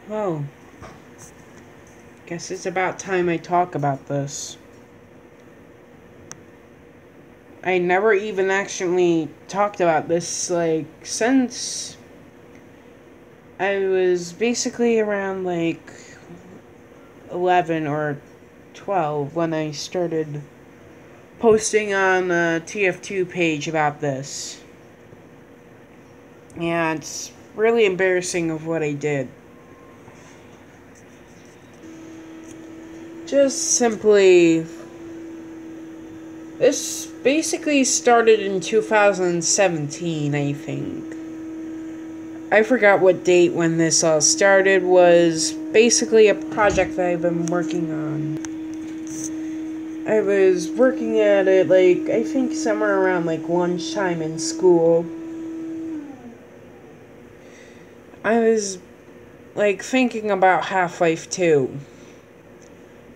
Well, guess it's about time I talk about this. I never even actually talked about this, since I was basically around, 11 or 12 when I started posting on the TF2 page about this. Yeah, it's really embarrassing of what I did. Just simply... This basically started in 2017, I think. I forgot what date when this all started. Was basically a project that I've been working on. I was working at it, I think somewhere around, lunchtime in school. I was, thinking about Half-Life 2.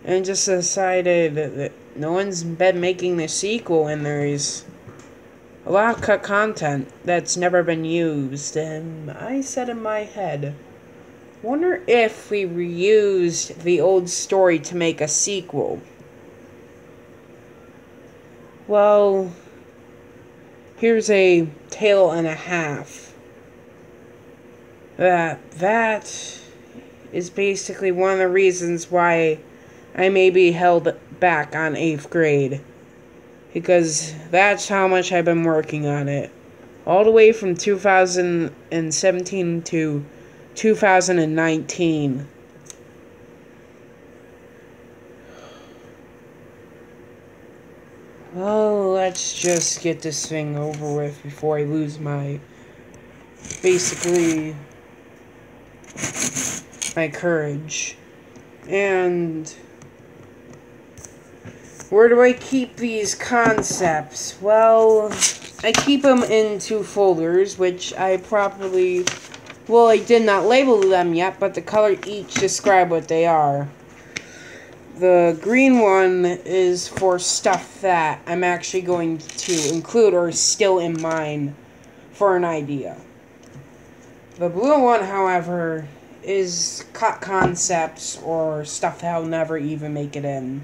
And just decided that no one's been making the sequel, and there's a lot of cut content that's never been used. And I said in my head, wonder if we reused the old story to make a sequel. Well, here's a tale and a half. That is basically one of the reasons why I may be held back on 8th grade. Because that's how much I've been working on it. All the way from 2017 to 2019. Well, let's just get this thing over with before I lose my... basically... my courage. And... where do I keep these concepts? Well, I keep them in 2 folders, which I probably... well, I did not label them yet, but the color each describe what they are. The green one is for stuff that I'm actually going to include or is still in mind for an idea. The blue one, however, is cut concepts or stuff that'll never even make it in.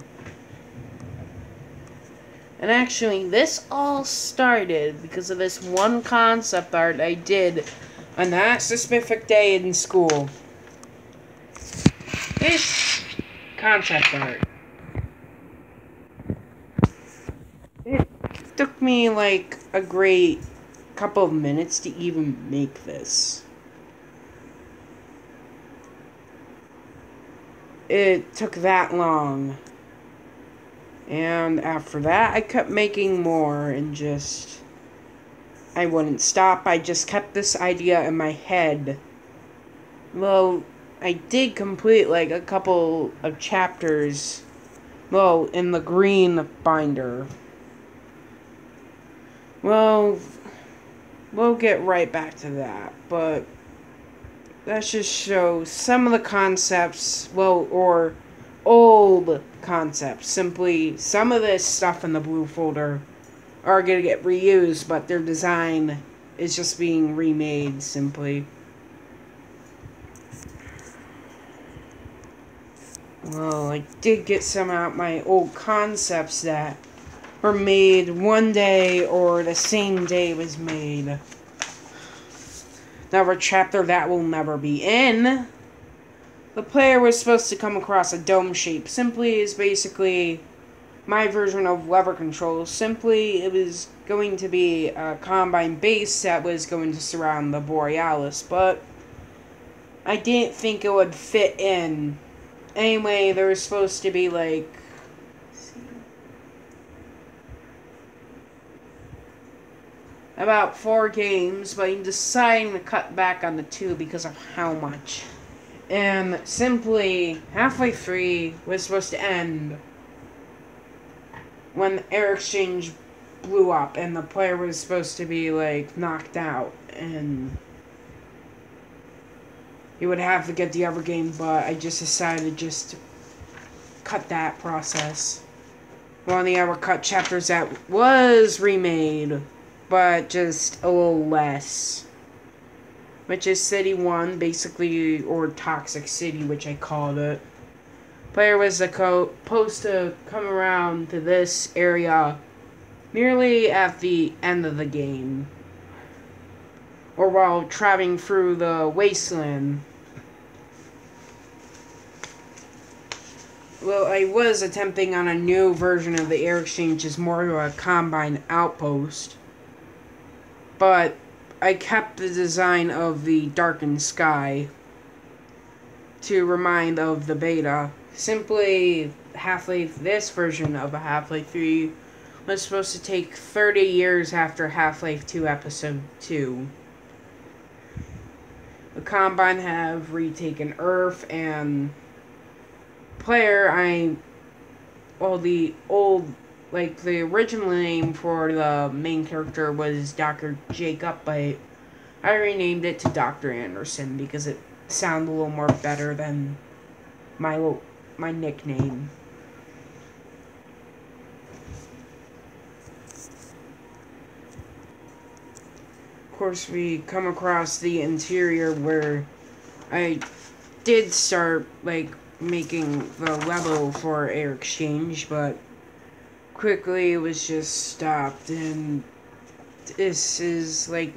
And actually, this all started because of this one concept art I did on that specific day in school. This concept art. It took me a great couple of minutes to even make this. It took that long. And after that, I kept making more and just... I wouldn't stop. I just kept this idea in my head. Well, I did complete a couple of chapters. Well, in the green binder. Well, we'll get right back to that. But let's just show some of the concepts. Well, or... old concepts. Simply, some of this stuff in the blue folder are going to get reused, but their design is just being remade, simply. Well, I did get some out my old concepts that were made one day or the same day it was made. Another chapter that will never be in. The player was supposed to come across a dome shape. Simply is basically my version of lever control. Simply, it was going to be a Combine base that was going to surround the Borealis, but I didn't think it would fit in. Anyway, there was supposed to be about 4 games, but I'm deciding to cut back on the 2 because of how much. And simply, Half-Life 3 was supposed to end when the air exchange blew up and the player was supposed to be, knocked out. And he would have to get the other game, but I just decided just to cut that process. One of the other cut chapters that was remade, but just a little less. which is City 1, basically, or Toxic City, which I called it. Player was supposed to come around to this area nearly at the end of the game, or while traveling through the wasteland. Well, I was attempting on a new version of the air exchange, as more of a combine outpost, but I kept the design of the darkened sky to remind of the beta. Simply, Half-Life, this version of a Half-Life 3 was supposed to take 30 years after Half-Life 2 Episode 2. The Combine have retaken Earth, and player, the original name for the main character was Dr. Jacob, but I renamed it to Dr. Anderson because it sounded a little more better than my nickname. Of course, we come across the interior where I did start, making the level for air exchange, but quickly it was just stopped, and this is, I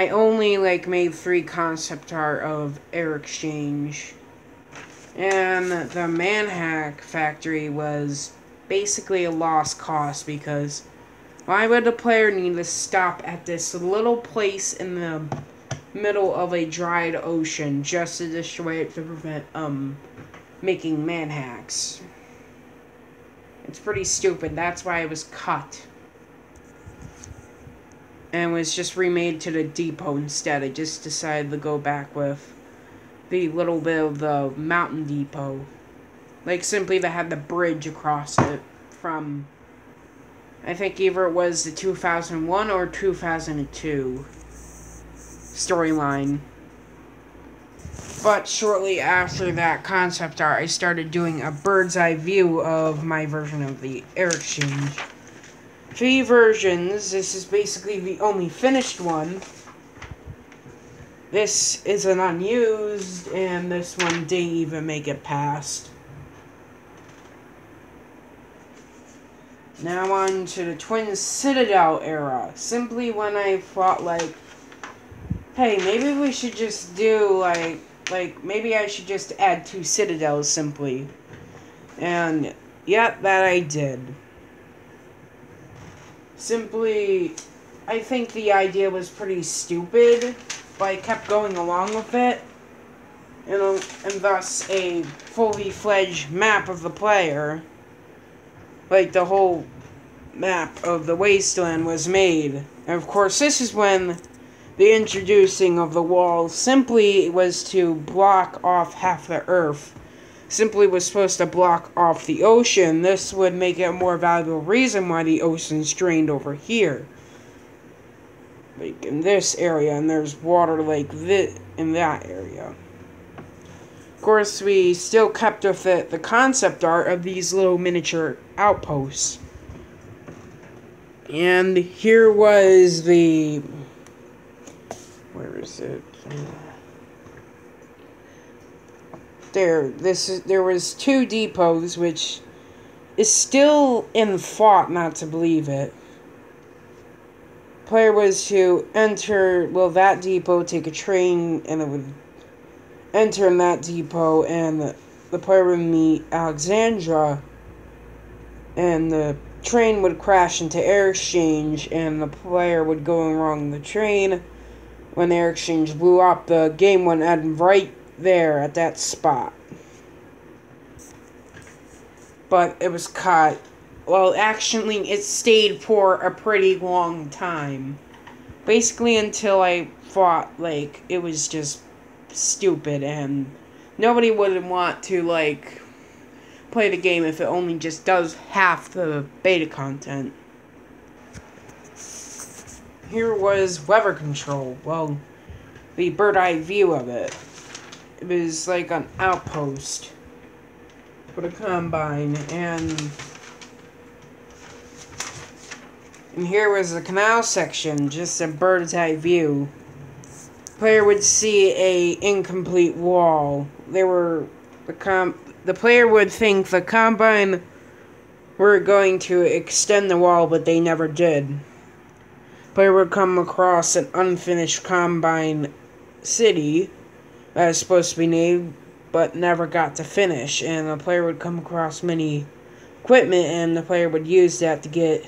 only, made 3 concept art of air exchange. And the Manhack factory was basically a lost cause, because why would the player need to stop at this little place in the middle of a dried ocean just to destroy it to prevent making manhacks? It's pretty stupid. That's why it was cut and was just remade to the depot instead. I just decided to go back with the little bit of the mountain depot. Simply they had the bridge across it from, I think either it was the 2001 or 2002 storyline. But shortly after that concept art, I started doing a bird's eye view of my version of the air exchange. 3 versions. This is basically the only finished one. This is an unused, and this one didn't even make it past. Now on to the Twin Citadel era. Simply when I thought, hey, maybe we should just do, maybe I should just add 2 citadels simply. And, yeah, that I did. Simply, I think the idea was pretty stupid, but I kept going along with it, and thus a fully fledged map of the player, the whole map of the wasteland was made. And of course, this is when the introducing of the wall simply was to block off half the Earth. Simply was supposed to block off the ocean. This would make it a more valuable reason why the ocean's drained over here. In this area, and there's water this in that area. Of course, we still kept with it the concept art of these little miniature outposts. And here was the... where is it? There was 2 depots, which is still in thought not to believe it. Player was to enter, that depot, take a train, and it would enter in that depot, and the player would meet Alexandra, and the train would crash into air exchange, and the player would go wrong the train. When the air exchange blew up, the game would end right there at that spot. But it was cut. Well, actually, it stayed for a pretty long time. Basically until I thought, it was just stupid, and nobody would want to, play the game if it only just does half the beta content. Here was weather control. Well, the bird-eye view of it. It was like an outpost for the Combine, and here was the canal section, just a bird's eye view. player would see a incomplete wall. The player would think the Combine were going to extend the wall, but they never did. Player would come across an unfinished Combine city that was supposed to be named, but never got to finish. And the player would come across many equipment, and the player would use that to get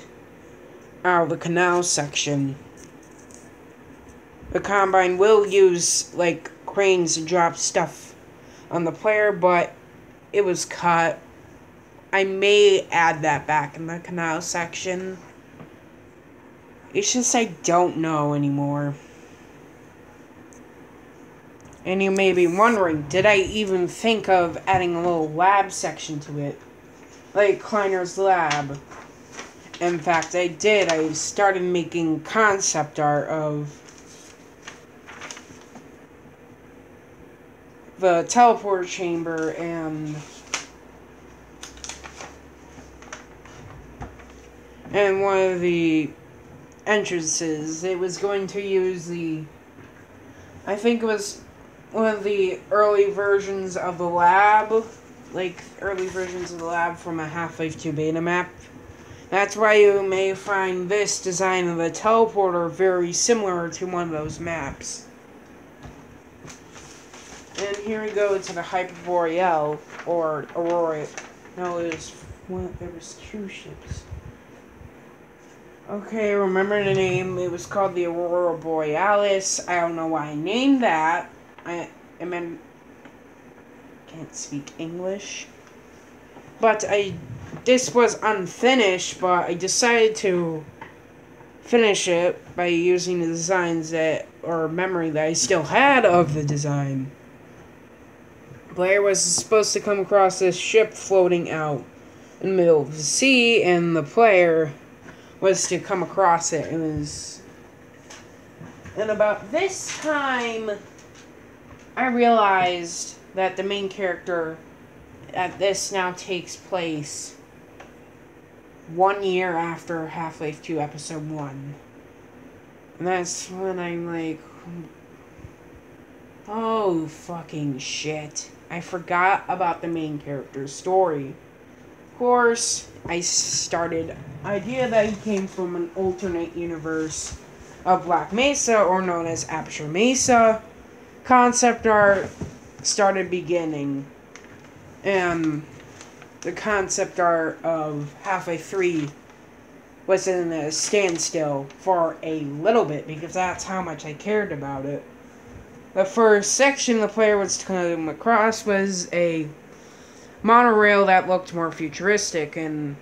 out of the canal section. The Combine will use, like, cranes to drop stuff on the player, but it was cut. I may add that back in the canal section. It's just I don't know anymore. And you may be wondering, did I even think of adding a little lab section to it? Like Kleiner's lab. In fact, I did. I started making concept art of the teleporter chamber and one of the entrances. It was going to use I think it was one of the early versions of the lab, like early versions of the lab from a Half-Life 2 beta map. That's why you may find this design of the teleporter very similar to one of those maps. And here we go to the Hyperboreal, or Aurora. No, there was two ships. Okay, remember the name. It was called the Aurora Borealis. I don't know why I named that. I can't speak English. But this was unfinished, but I decided to finish it by using the designs or memory that I still had of the design. Player was supposed to come across this ship floating out in the middle of the sea, and the player was to come across it. And about this time, I realized that the main character at this now takes place 1 year after Half-Life 2 Episode 1. And that's when I'm like, oh, fucking shit. I forgot about the main character's story. Of course, I started idea that he came from an alternate universe of Black Mesa, or known as Aperture Mesa. Concept art started beginning. And the concept art of Half-Life 3 was in a standstill for a little bit, because that's how much I cared about it. The first section the player was to come across was a monorail that looked more futuristic, and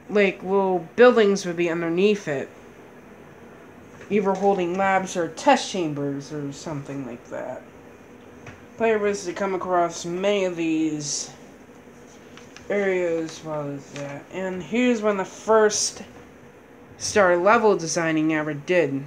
like little buildings would be underneath it, either holding labs or test chambers or something like that. Player was to come across many of these areas while as that. And here's when the first started level designing I ever did.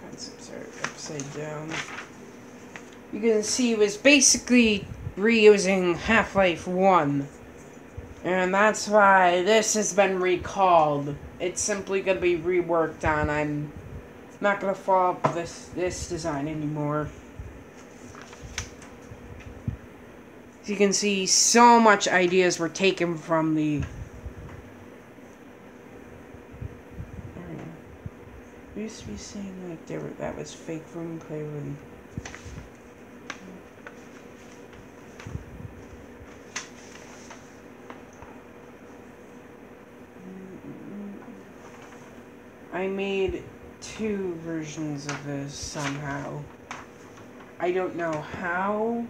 Concepts are upside down. You can see it was basically reusing Half-Life 1. And that's why this has been recalled. It's simply going to be reworked on. I'm not going to follow up this design anymore. As you can see, so much ideas were taken from the... I used to be saying like that was fake room play room. I made 2 versions of this somehow. I don't know how,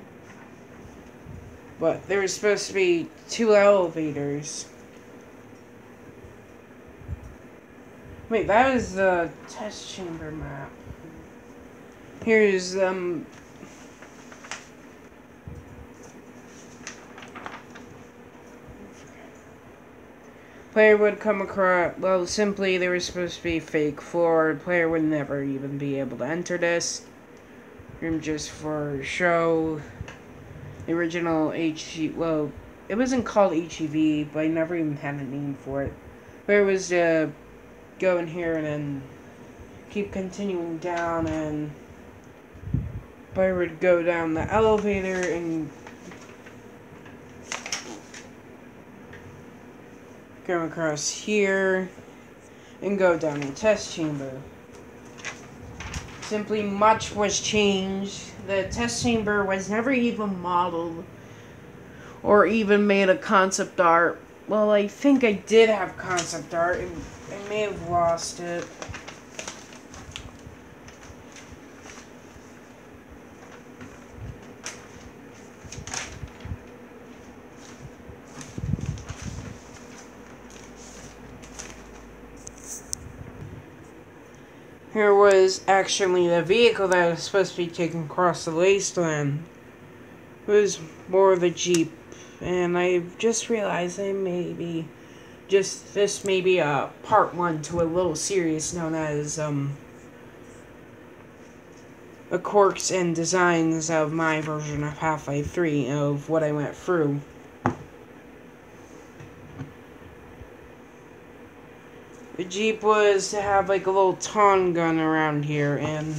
but there was supposed to be 2 elevators. Wait, that was the test chamber map. Here's player would come across, well, simply there was supposed to be fake floor. Player would never even be able to enter this room just for show. The original well, it wasn't called HEV, but I never even had a name for it. But it was to go in here and then keep continuing down, and I would go down the elevator and come across here and go down the test chamber. Simply much was changed. The test chamber was never even modeled or even made a concept art. Well, I think I did have concept art. I may have lost it. Here was actually the vehicle that was supposed to be taken across the wasteland. It was more of a Jeep, and I just realized that this may be a part 1 to a little series known as the quirks and designs of my version of Half-Life 3 of what I went through. The Jeep was to have like a little Taun gun around here, and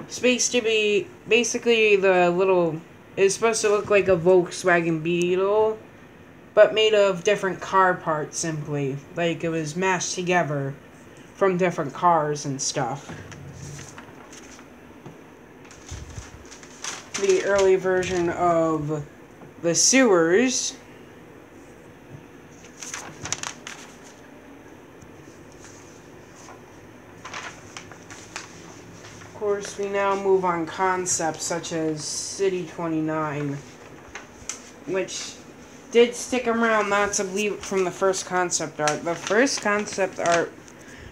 supposed to be basically it's supposed to look like a Volkswagen Beetle, but made of different car parts simply. Like it was mashed together from different cars and stuff. The early version of the sewers. Of course, we now move on concepts such as City 29, which did stick around, not to leave from the first concept art. The first concept art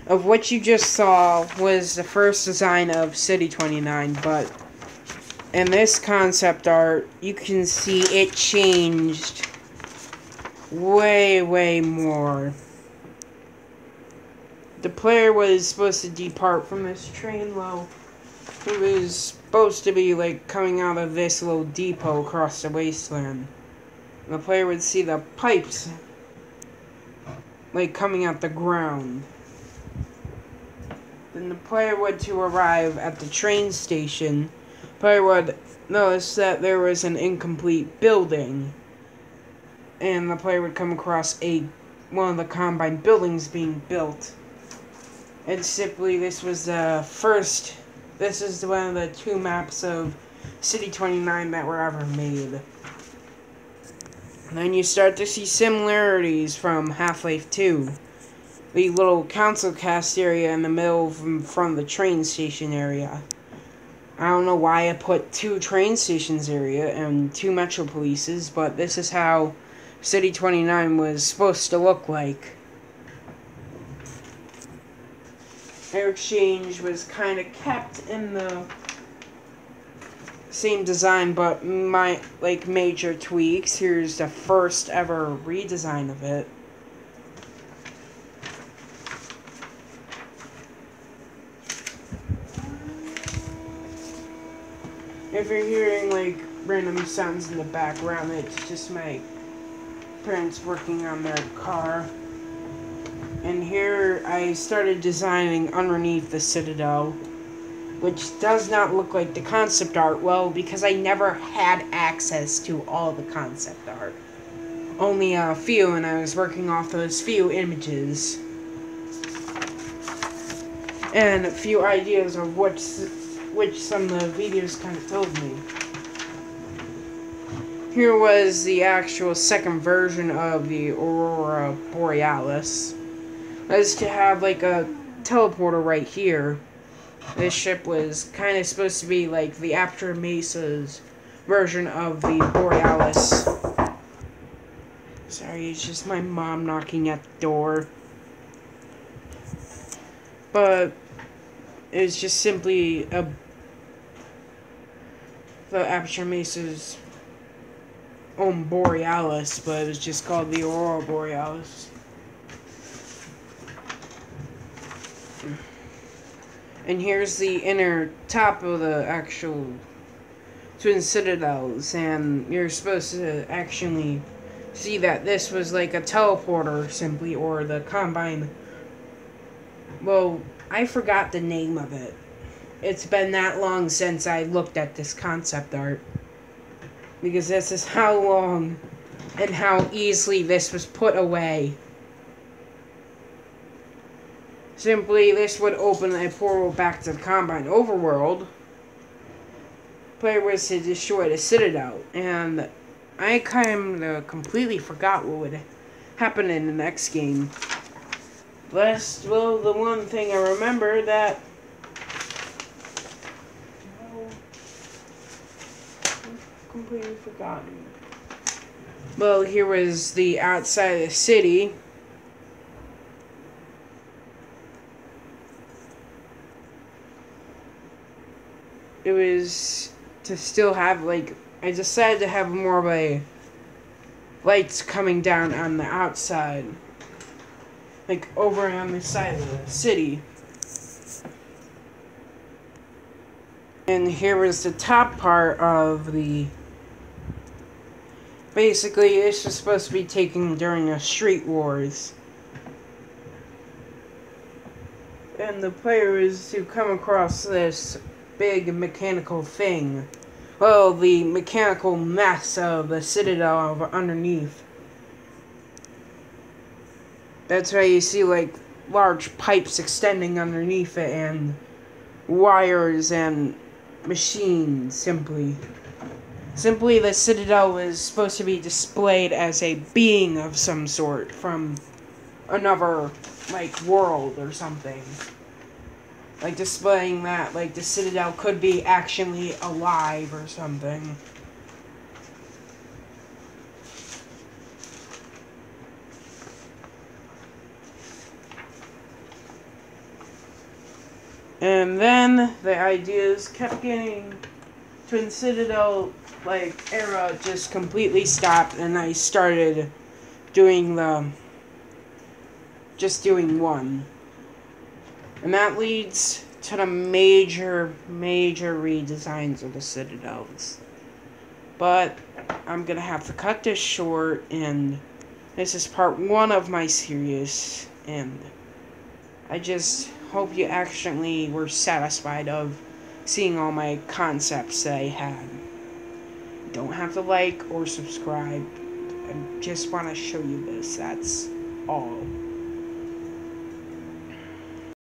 of what you just saw was the first design of City 29, but in this concept art, you can see it changed way, way more. The player was supposed to depart from this train, though. It was supposed to be like coming out of this little depot across the wasteland. The player would see the pipes like coming out the ground. Then the player would to arrive at the train station. The player would notice that there was an incomplete building, and the player would come across one of the combined buildings being built. And simply, this is one of the 2 maps of City 29 that were ever made. And then you start to see similarities from Half-Life 2. The little council cast area in the middle from the train station area. I don't know why I put 2 train stations area and 2 metro polices, but this is how City 29 was supposed to look like. Air exchange was kind of kept in the same design, but major tweaks. Here's the first ever redesign of it. If you're hearing like random sounds in the background, it's just my parents working on their car. And here I started designing underneath the Citadel, which does not look like the concept art, well, because I never had access to all the concept art. Only a few, and I was working off those few images. And a few ideas of which some of the videos kind of told me. Here was the actual second version of the Aurora Borealis. Was to have like a teleporter right here. This ship was kind of supposed to be like the Aperture Mesa's version of the Borealis. Sorry, it's just my mom knocking at the door. But it's just simply the Aperture Mesa's own Borealis, but it was just called the Aurora Borealis. And here's the inner top of the actual twin citadels, and you're supposed to actually see that this was like a teleporter, simply, or the Combine. Well, I forgot the name of it. It's been that long since I looked at this concept art. Because this is how long and how easily this was put away. Simply, this would open a portal back to the Combine overworld. Player was to destroy the Citadel, and I kind of completely forgot what would happen in the next game. Well, the one thing I remember that... completely forgotten. Well, here was the outside of the city. It was to still have, like, I decided to have more of a lights coming down on the outside, like over on the side of the city. And here was the top part of the... Basically, this was supposed to be taken during the Street Wars. And the player is to come across this big mechanical thing. Well, the mechanical mess of the Citadel underneath. That's why you see, like, large pipes extending underneath it, and wires and machines, simply. Simply, the Citadel was supposed to be displayed as a being of some sort from another, like, world or something. Like, displaying that, like, the Citadel could be actually alive or something. And then the ideas kept getting... Twin Citadel, like, era just completely stopped, and I started doing just doing one. And that leads to the major redesigns of the Citadels. But I'm gonna have to cut this short, and this is part 1 of my series, and I just hope you actually were satisfied of seeing all my concepts that I had. You don't have to like or subscribe. I just want to show you this. That's all.